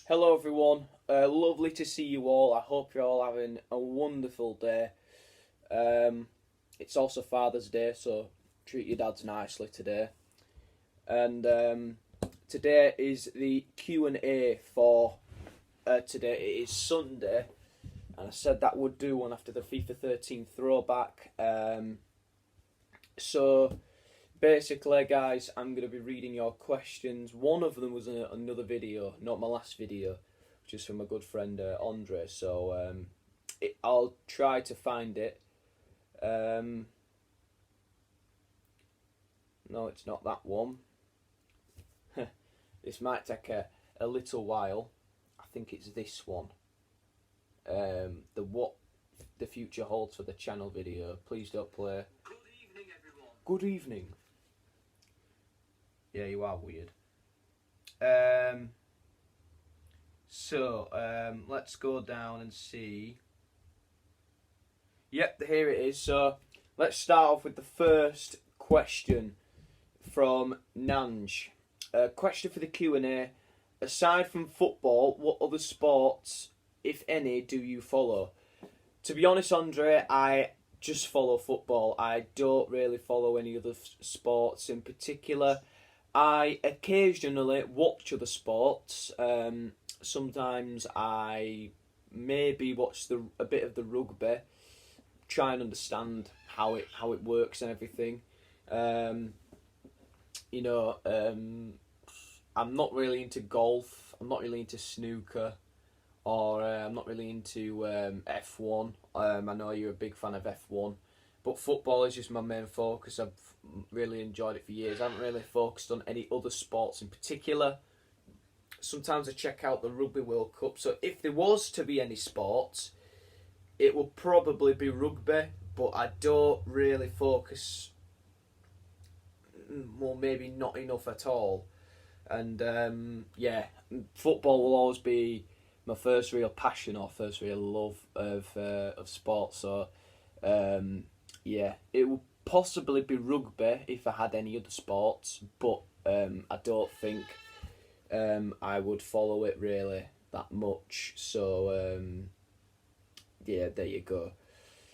Hello everyone, lovely to see you all. I hope you're all having a wonderful day. It's also Father's Day, so treat your dads nicely today. And today is the Q&A for today. It is Sunday, and I said that would do one after the FIFA 13 throwback. So basically, guys, I'm going to be reading your questions. One of them was another video, not my last video, which is from my good friend Andre. So I'll try to find it. No, it's not that one. This might take a little while. I think it's this one. The what the future holds for the channel video. Please don't play. Good evening, everyone. Good evening. Yeah, you are weird. Let's go down and see. Yep, here it is. So let's start off with the first question from Nanj. Question for the Q&A. Aside from football, what other sports, if any, do you follow? To be honest, Andre, I just follow football. I don't really follow any other sports in particular. I occasionally watch other sports. Sometimes I maybe watch a bit of the rugby, try and understand how it works and everything. I'm not really into golf. I'm not really into snooker, or I'm not really into F1. I know you're a big fan of F1. But football is just my main focus. I've really enjoyed it for years. I haven't really focused on any other sports in particular. Sometimes I check out the Rugby World Cup. So if there was to be any sports, it would probably be rugby. But I don't really focus, well, maybe not enough at all. And football will always be my first real passion or first real love of sport. So it would possibly be rugby if I had any other sports, but I don't think I would follow it really that much. So there you go.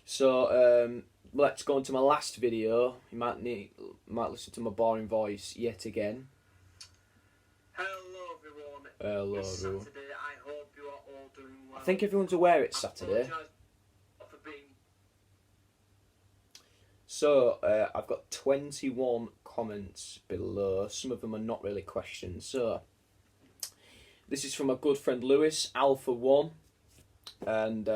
So let's go into my last video. You might listen to my boring voice yet again. Hello, everyone. Hello, It's everyone. Saturday. I hope you are all doing well. I think everyone's aware it's Saturday. I apologise for being... So, I've got 21 comments below. Some of them are not really questions. So, this is from my good friend Lewis, Alpha1. And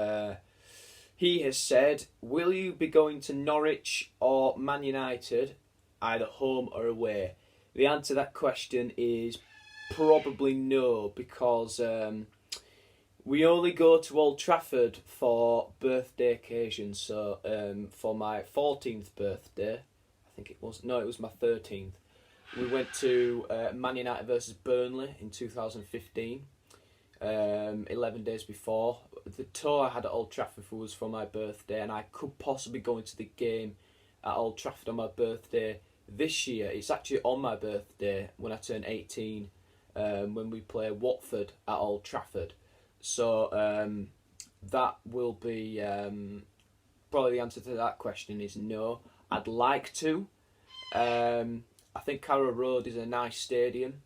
he has said, will you be going to Norwich or Man United, either home or away? The answer to that question is probably no, because we only go to Old Trafford for birthday occasions. So for my 14th birthday, I think it was my 13th, we went to Man United versus Burnley in 2015, 11 days before. The tour I had at Old Trafford was for my birthday, and I could possibly go into the game at Old Trafford on my birthday this year. It's actually on my birthday when I turn 18, when we play Watford at Old Trafford. So that will be probably the answer to that question is no. I'd like to. I think Carrow Road is a nice stadium,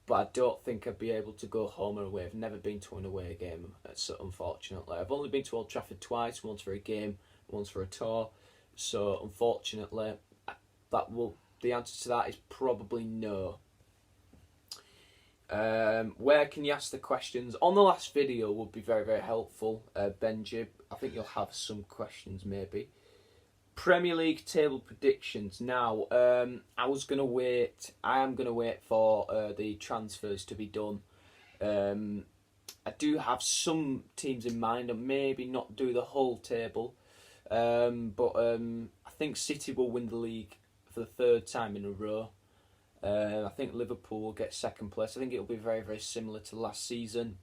but I don't think I'd be able to go home or away. I've never been to an away game, so unfortunately. I've only been to Old Trafford twice, once for a game, once for a tour. So unfortunately, the answer to that is probably no. Where can you ask the questions? On the last video would be very, very helpful, Benji. I think you'll have some questions maybe. Premier League table predictions. Now, I am going to wait for the transfers to be done. I do have some teams in mind and maybe not do the whole table. But I think City will win the league for the third time in a row. I think Liverpool will get second place. I think it'll be very, very similar to last season.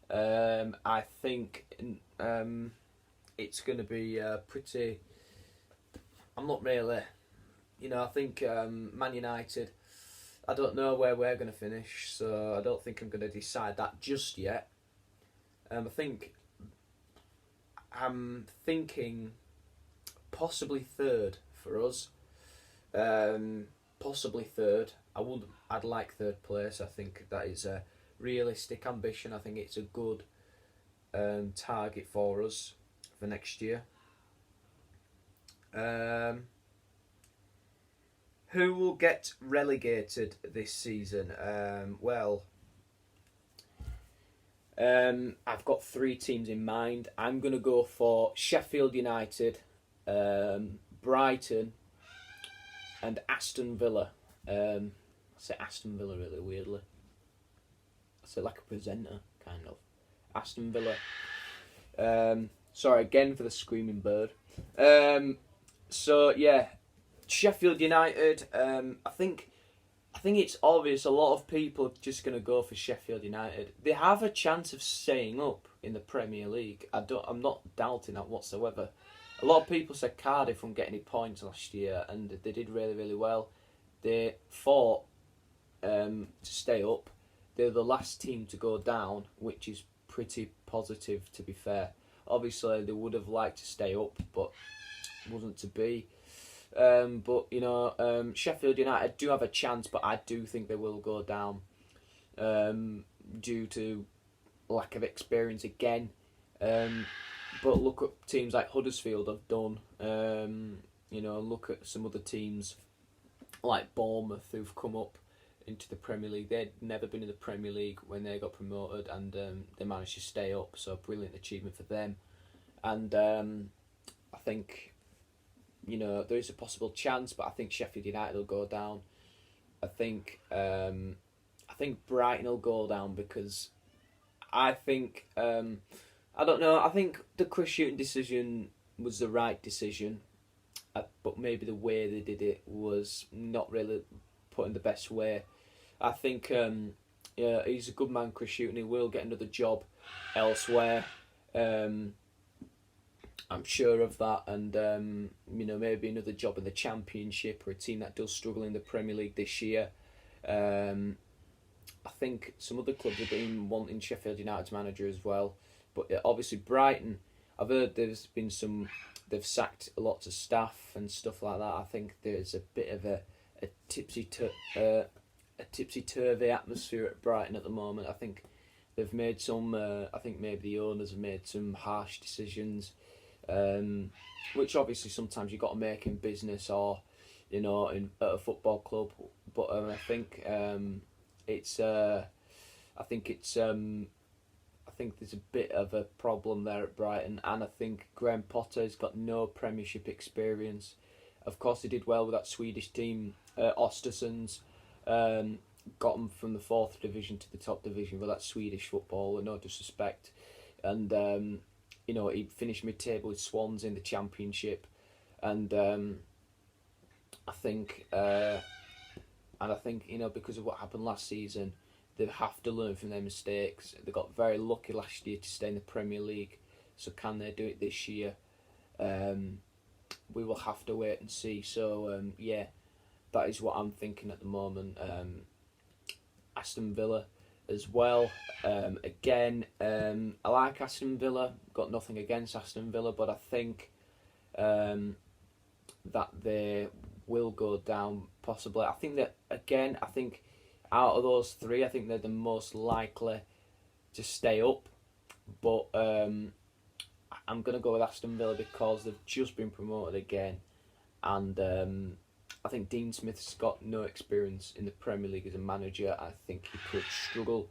I think it's going to be pretty... I'm not really... I think Man United I don't know where we're going to finish, so I don't think I'm going to decide that just yet. I'm thinking possibly third for us. Possibly third. I'd like third place. I think that is a realistic ambition. I think it's a good target for us for next year. Who will get relegated this season? I've got 3 teams in mind. I'm going to go for Sheffield United, Brighton, and Aston Villa. I say Aston Villa really weirdly. I say like a presenter, kind of. Aston Villa. Sorry again for the screaming bird. So yeah, Sheffield United. I think it's obvious a lot of people are just going to go for Sheffield United. They have a chance of staying up in the Premier League. I'm not doubting that whatsoever. A lot of people said Cardiff wouldn't get any points last year, and they did really, really well. They fought to stay up. They're the last team to go down, which is pretty positive, to be fair. Obviously, they would have liked to stay up, but wasn't to be. But Sheffield United do have a chance, but I do think they will go down due to lack of experience again. But look at teams like Huddersfield have done. Look at some other teams like Bournemouth who've come up into the Premier League. They'd never been in the Premier League when they got promoted, and they managed to stay up. So brilliant achievement for them. And I think there is a possible chance, but I think Sheffield United will go down. I think Brighton will go down because I think I don't know. I think the Chris Hughton decision was the right decision, but maybe the way they did it was not really put in the best way. I think he's a good man, Chris Hughton. He will get another job elsewhere. I'm sure of that, and maybe another job in the Championship or a team that does struggle in the Premier League this year. I think some other clubs have been wanting Sheffield United's manager as well, but obviously Brighton. I've heard they've sacked lots of staff and stuff like that. I think there's a bit of a tipsy-turvy atmosphere at Brighton at the moment. I think they've made some. I think maybe the owners have made some harsh decisions. Which obviously sometimes you've got to make in business or at a football club, but I think there's a bit of a problem there at Brighton, and I think Graham Potter's got no Premiership experience. Of course, he did well with that Swedish team, Östersunds, got them from the 4th division to the top division with that Swedish football, no disrespect, and he finished mid-table with Swans in the Championship, and I think because of what happened last season, they have to learn from their mistakes. They got very lucky last year to stay in the Premier League, so can they do it this year? We will have to wait and see. So that is what I'm thinking at the moment. Aston Villa as well. I like Aston Villa. Got nothing against Aston Villa, but I think that they will go down possibly. I think out of those 3, I think they're the most likely to stay up. But I'm going to go with Aston Villa because they've just been promoted again, and I think Dean Smith's got no experience in the Premier League as a manager. I think he could struggle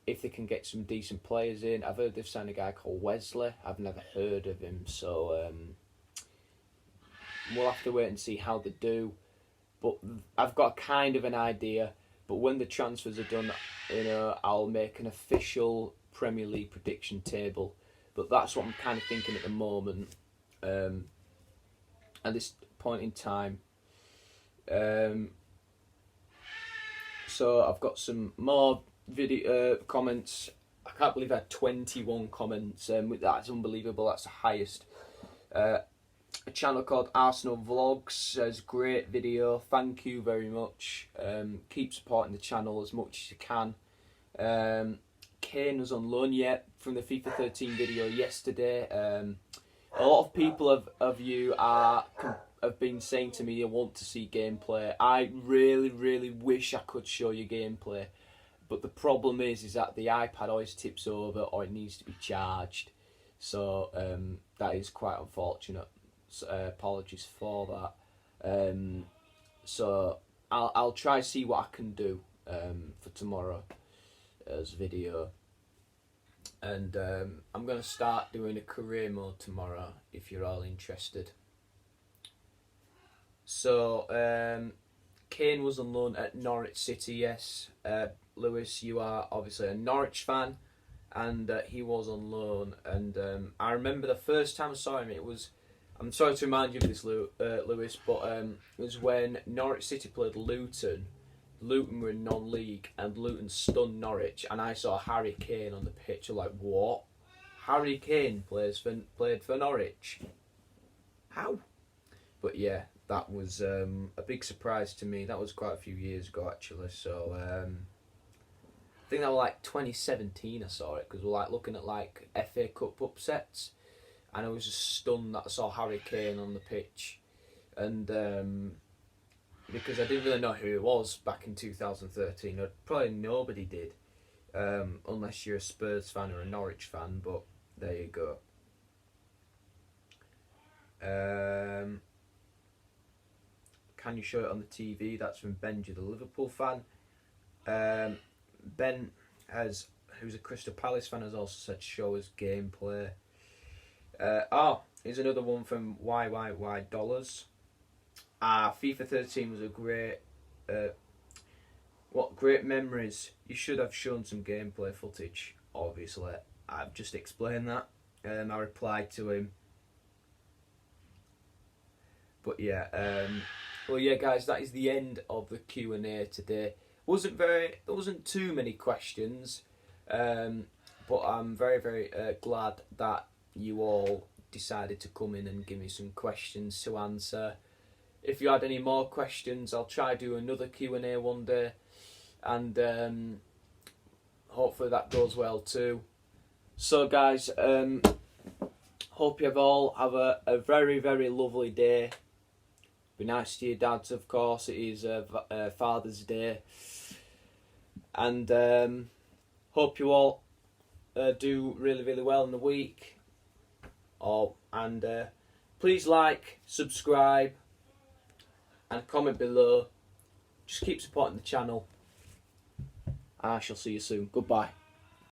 if they can get some decent players in. I've heard they've signed a guy called Wesley. I've never heard of him, so we'll have to wait and see how they do. But I've got kind of an idea. But when the transfers are done, I'll make an official Premier League prediction table. But that's what I'm kind of thinking at the moment. At this point in time. So I've got some more video comments. I can't believe I had 21 comments. That's unbelievable. That's the highest a channel called Arsenal Vlogs. Says great video. Thank you very much. Keep supporting the channel as much as you can. Kane was on loan yet from the FIFA 13 video yesterday. A lot of people of you have been saying to me they want to see gameplay. I really wish I could show you gameplay, but the problem is that the iPad always tips over or it needs to be charged. So that is quite unfortunate. So, apologies for that. So I'll try see what I can do for tomorrow as video. And I'm going to start doing a career mode tomorrow if you're all interested. So, Kane was on loan at Norwich City, yes. Lewis, you are obviously a Norwich fan, and he was on loan. And I remember the first time I saw him, it was, I'm sorry to remind you of this, Lewis, but it was when Norwich City played Luton. Luton were in non-league and Luton stunned Norwich, and I saw Harry Kane on the pitch. I'm like, what? Harry Kane played for Norwich? How? But yeah, that was a big surprise to me. That was quite a few years ago actually. So I think that was like 2017 I saw it, because we're like looking at like FA Cup upsets, and I was just stunned that I saw Harry Kane on the pitch, and because I didn't really know who he was back in 2013. Probably nobody did, unless you're a Spurs fan or a Norwich fan, but there you go. Can you show it on the TV? That's from Benji, the Liverpool fan. Ben, who's a Crystal Palace fan, has also said show us gameplay. Here's another one from YYY Dollars. FIFA 13 was a great, great memories. You should have shown some gameplay footage, obviously. I've just explained that. I replied to him. But yeah, well yeah guys, that is the end of the Q&A today. There wasn't too many questions, but I'm very glad that you all decided to come in and give me some questions to answer. If you had any more questions, I'll try to do another Q&A one day, and hopefully that goes well too. So guys, hope you all have a very lovely day. Be nice to your dads, of course. It is Father's Day, and hope you all do really well in the week. And please like, subscribe, and comment below. Just keep supporting the channel. I shall see you soon. Goodbye.